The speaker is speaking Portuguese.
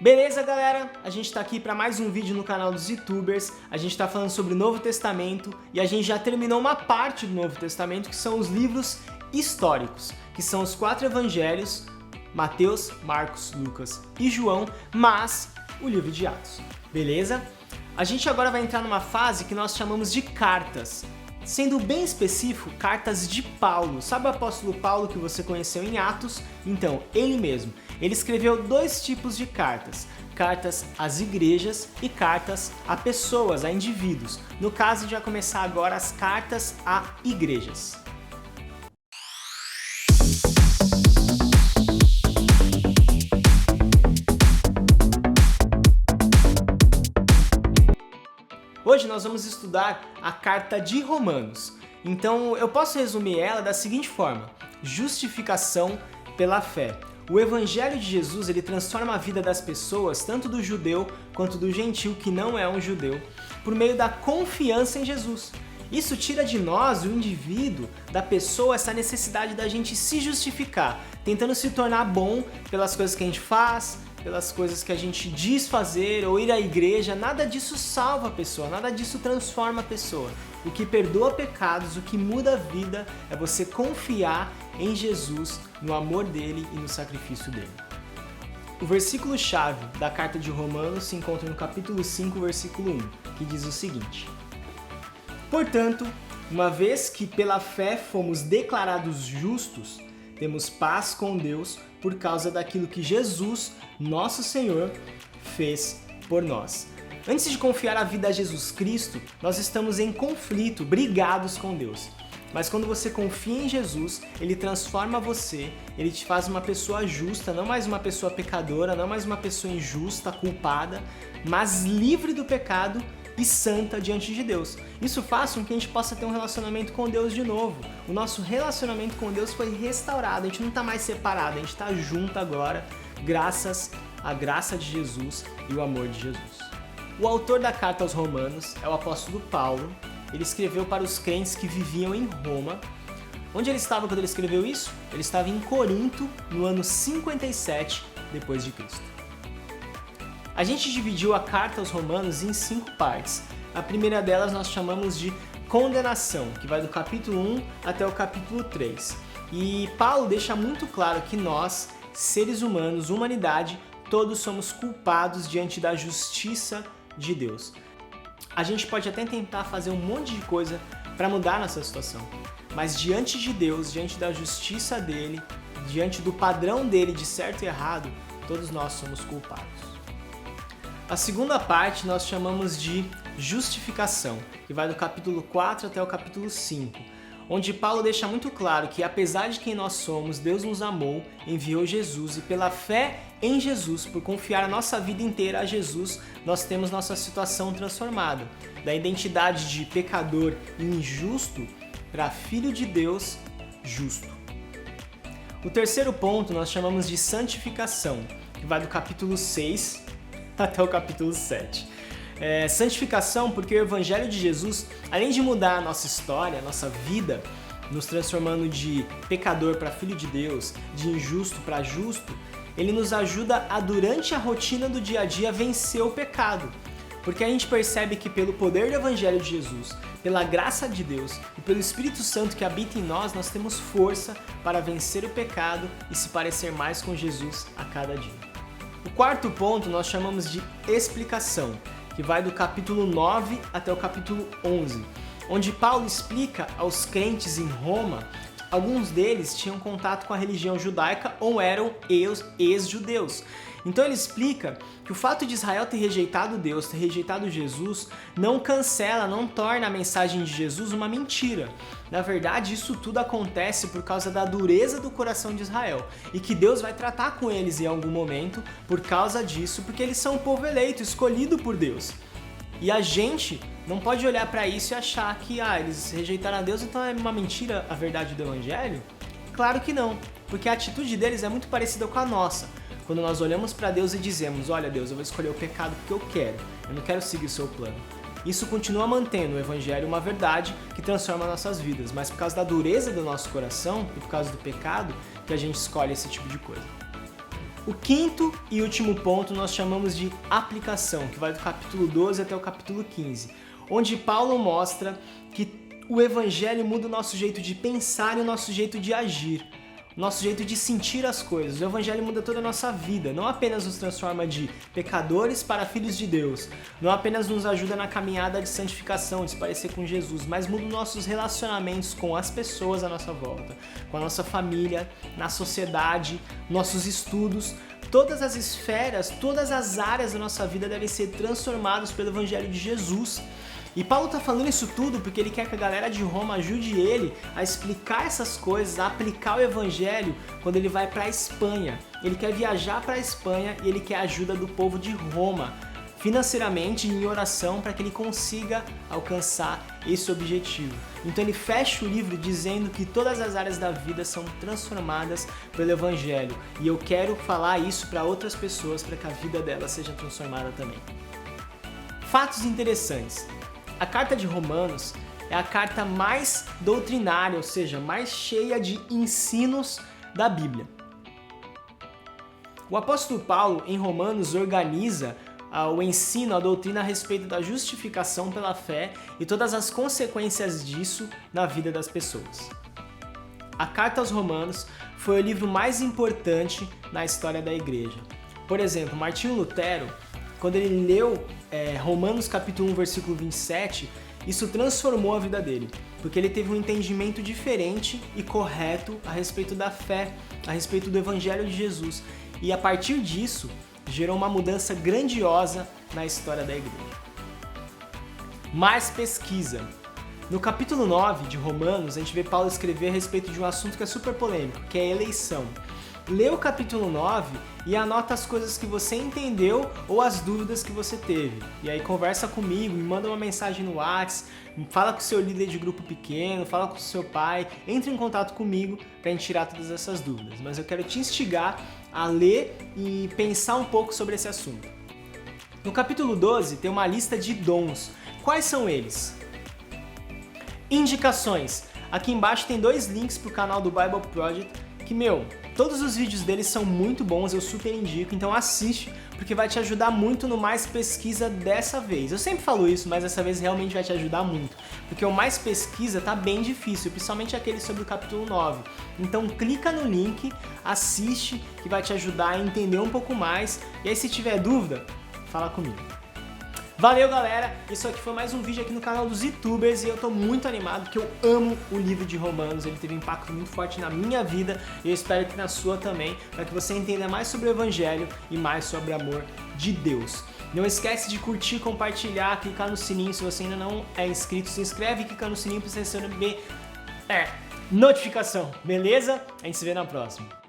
Beleza, galera? A gente tá aqui para mais um vídeo no canal dos YouTubers. A gente tá falando sobre o Novo Testamento e a gente já terminou uma parte do Novo Testamento, que são os livros históricos, que são os 4 evangelhos, Mateus, Marcos, Lucas e João, mas o livro de Atos. Beleza? A gente agora vai entrar numa fase que nós chamamos de cartas. Sendo bem específico, cartas de Paulo. Sabe o apóstolo Paulo que você conheceu em Atos? Então, ele mesmo. Ele escreveu 2 tipos de cartas. Cartas às igrejas e cartas a pessoas, a indivíduos. No caso, a gente vai começar agora as cartas a igrejas. Hoje nós vamos estudar a carta de Romanos. Então eu posso resumir ela da seguinte forma: justificação pela fé. O evangelho de Jesus, ele transforma a vida das pessoas, tanto do judeu quanto do gentil que não é um judeu, por meio da confiança em Jesus. Isso tira de nós, o indivíduo, da pessoa, essa necessidade da gente se justificar, tentando se tornar bom pelas coisas que a gente faz, pelas coisas que a gente diz fazer ou ir à igreja. Nada disso salva a pessoa, nada disso transforma a pessoa. O que perdoa pecados, o que muda a vida é você confiar em Jesus, no amor dele e no sacrifício dele. O versículo-chave da carta de Romanos se encontra no capítulo 5, versículo 1, que diz o seguinte: Portanto, uma vez que pela fé fomos declarados justos, temos paz com Deus por causa daquilo que Jesus, nosso Senhor, fez por nós. Antes de confiar a vida a Jesus Cristo, nós estamos em conflito, brigados com Deus. Mas quando você confia em Jesus, Ele transforma você, Ele te faz uma pessoa justa, não mais uma pessoa pecadora, não mais uma pessoa injusta, culpada, mas livre do pecado e santa diante de Deus. Isso faz com que a gente possa ter um relacionamento com Deus de novo. O nosso relacionamento com Deus foi restaurado, a gente não está mais separado, a gente está junto agora, graças à graça de Jesus e o amor de Jesus. O autor da carta aos Romanos é o apóstolo Paulo. Ele escreveu para os crentes que viviam em Roma. Onde ele estava quando ele escreveu isso? Ele estava em Corinto, no ano 57 depois de Cristo. A gente dividiu a carta aos Romanos em 5 partes. A primeira delas nós chamamos de condenação, que vai do capítulo 1 até o capítulo 3. E Paulo deixa muito claro que nós, seres humanos, humanidade, todos somos culpados diante da justiça de Deus. A gente pode até tentar fazer um monte de coisa para mudar nossa situação, mas diante de Deus, diante da justiça dele, diante do padrão dele de certo e errado, todos nós somos culpados. A segunda parte nós chamamos de justificação, que vai do capítulo 4 até o capítulo 5, onde Paulo deixa muito claro que apesar de quem nós somos, Deus nos amou, enviou Jesus, e pela fé em Jesus, por confiar a nossa vida inteira a Jesus, nós temos nossa situação transformada, da identidade de pecador e injusto para filho de Deus justo. O terceiro ponto nós chamamos de santificação, que vai do capítulo 6 até o capítulo 7. Santificação porque o Evangelho de Jesus, além de mudar a nossa história, a nossa vida, nos transformando de pecador para filho de Deus, de injusto para justo, ele nos ajuda a, durante a rotina do dia a dia, vencer o pecado. Porque a gente percebe que pelo poder do Evangelho de Jesus, pela graça de Deus e pelo Espírito Santo que habita em nós, nós temos força para vencer o pecado e se parecer mais com Jesus a cada dia. O quarto ponto nós chamamos de explicação, que vai do capítulo 9 até o capítulo 11, onde Paulo explica aos crentes em Roma. Alguns deles tinham contato com a religião judaica ou eram ex-judeus. Então ele explica que o fato de Israel ter rejeitado Deus, ter rejeitado Jesus, não cancela, não torna a mensagem de Jesus uma mentira. Na verdade, isso tudo acontece por causa da dureza do coração de Israel e que Deus vai tratar com eles em algum momento por causa disso, porque eles são o povo eleito, escolhido por Deus. E a gente não pode olhar para isso e achar que eles rejeitaram a Deus, então é uma mentira a verdade do Evangelho? Claro que não, porque a atitude deles é muito parecida com a nossa. Quando nós olhamos para Deus e dizemos: olha Deus, eu vou escolher o pecado porque eu quero, eu não quero seguir o seu plano. Isso continua mantendo o Evangelho uma verdade que transforma nossas vidas, mas por causa da dureza do nosso coração e por causa do pecado que a gente escolhe esse tipo de coisa. O quinto e último ponto nós chamamos de aplicação, que vai do capítulo 12 até o capítulo 15, onde Paulo mostra que o Evangelho muda o nosso jeito de pensar e o nosso jeito de agir, o nosso jeito de sentir as coisas. O Evangelho muda toda a nossa vida, não apenas nos transforma de pecadores para filhos de Deus, não apenas nos ajuda na caminhada de santificação, de se parecer com Jesus, mas muda nossos relacionamentos com as pessoas à nossa volta, com a nossa família, na sociedade, nossos estudos. Todas as esferas, todas as áreas da nossa vida devem ser transformadas pelo Evangelho de Jesus. E Paulo está falando isso tudo porque ele quer que a galera de Roma ajude ele a explicar essas coisas, a aplicar o Evangelho quando ele vai para a Espanha. Ele quer viajar para a Espanha e ele quer a ajuda do povo de Roma, financeiramente e em oração, para que ele consiga alcançar esse objetivo. Então ele fecha o livro dizendo que todas as áreas da vida são transformadas pelo Evangelho. E eu quero falar isso para outras pessoas, para que a vida delas seja transformada também. Fatos interessantes. A carta de Romanos é a carta mais doutrinária, ou seja, mais cheia de ensinos da Bíblia. O apóstolo Paulo, em Romanos, organiza o ensino, a doutrina a respeito da justificação pela fé e todas as consequências disso na vida das pessoas. A carta aos Romanos foi o livro mais importante na história da igreja. Por exemplo, Martinho Lutero, quando ele leu Romanos capítulo 1, versículo 27, isso transformou a vida dele, porque ele teve um entendimento diferente e correto a respeito da fé, a respeito do Evangelho de Jesus. E a partir disso, gerou uma mudança grandiosa na história da igreja. Mais pesquisa. No capítulo 9 de Romanos, a gente vê Paulo escrever a respeito de um assunto que é super polêmico, que é a eleição. Lê o capítulo 9 e anota as coisas que você entendeu ou as dúvidas que você teve. E aí conversa comigo, me manda uma mensagem no WhatsApp, fala com o seu líder de grupo pequeno, fala com o seu pai, entre em contato comigo para a gente tirar todas essas dúvidas. Mas eu quero te instigar a ler e pensar um pouco sobre esse assunto. No capítulo 12 tem uma lista de dons. Quais são eles? Indicações. Aqui embaixo tem 2 links para o canal do Bible Project que, todos os vídeos deles são muito bons, eu super indico, então assiste, porque vai te ajudar muito no Mais Pesquisa dessa vez. Eu sempre falo isso, mas dessa vez realmente vai te ajudar muito, porque o Mais Pesquisa tá bem difícil, principalmente aquele sobre o capítulo 9. Então clica no link, assiste, que vai te ajudar a entender um pouco mais, e aí se tiver dúvida, fala comigo. Valeu, galera! Isso aqui foi mais um vídeo aqui no canal dos YouTubers e eu tô muito animado porque eu amo o livro de Romanos, ele teve um impacto muito forte na minha vida e eu espero que na sua também, para que você entenda mais sobre o Evangelho e mais sobre o amor de Deus. Não esquece de curtir, compartilhar, clicar no sininho, se você ainda não é inscrito, se inscreve e clica no sininho para você receber notificação, beleza? A gente se vê na próxima.